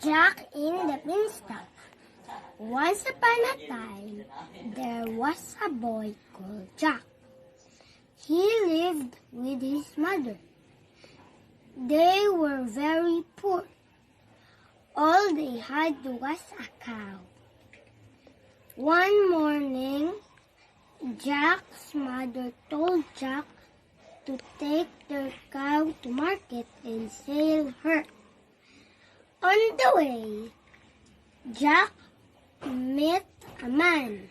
Jack in the Beanstalk. Once upon a time, there was a boy called Jack. He lived with his mother. They were very poor. All they had was a cow. One morning, Jack's mother told Jack to take their cow to market and sell her. On the way, Jack met a man.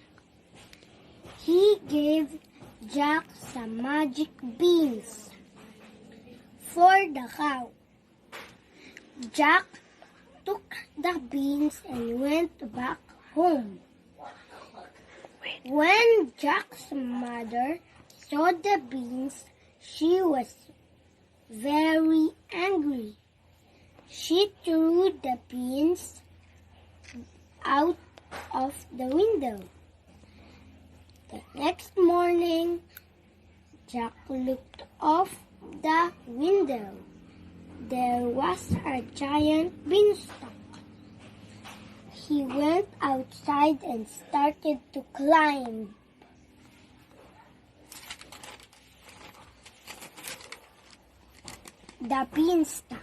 He gave Jack some magic beans for the cow. Jack took the beans and went back home. When Jack's mother saw the beans, she was very angry. She threw the beans out of the window. The next morning, Jack looked off the window. There was a giant beanstalk. He went outside and started to climb. The beanstalk.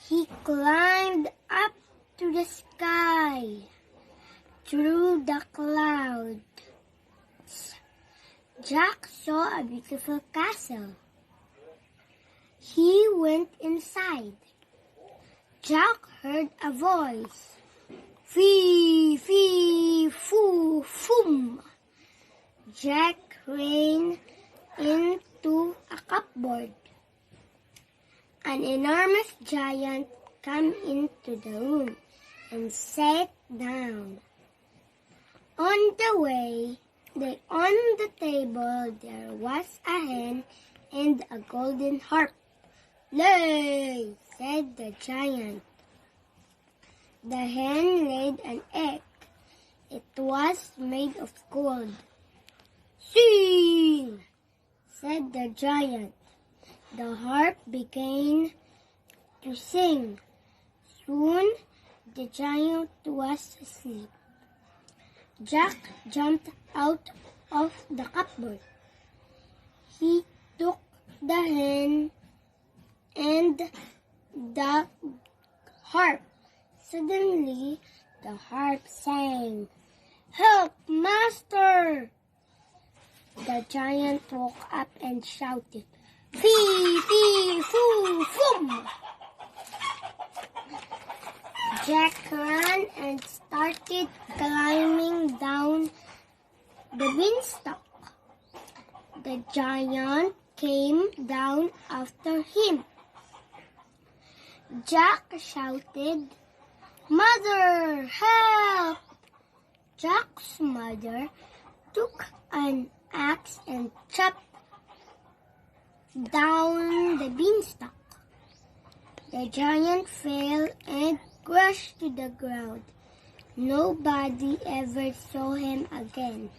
He climbed up to the sky, through the clouds. Jack saw a beautiful castle. He went inside. Jack heard a voice. Fee, fee, foo, foom. Jack ran into a cupboard. An enormous giant came into the room and sat down. On the table there was a hen and a golden harp. "Lay," said the giant. The hen laid an egg. It was made of gold. "Sing," said the giant. The harp began to sing. Soon the giant was asleep. Jack jumped out of the cupboard. He took the hen and the harp. Suddenly, the harp sang, "Help, master!" The giant woke up and shouted, "Fee, fee, foo, foom!" Jack ran and started climbing down the beanstalk. The giant came down after him. Jack shouted, "Mother, help!" Jack's mother took an axe and chopped down the beanstalk. The giant fell and crashed to the ground. Nobody ever saw him again.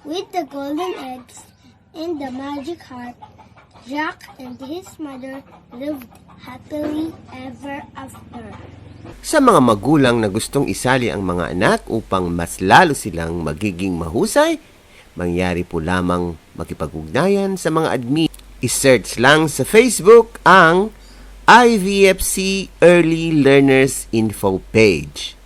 With the golden eggs and the magic harp, Jack and his mother lived happily ever after. Sa mga magulang na gustong isali ang mga anak upang mas lalo silang magiging mahusay, mangyari po lamang makipag-ugnayan sa mga admin. I-search lang sa Facebook ang IVFC Early Learners Info page.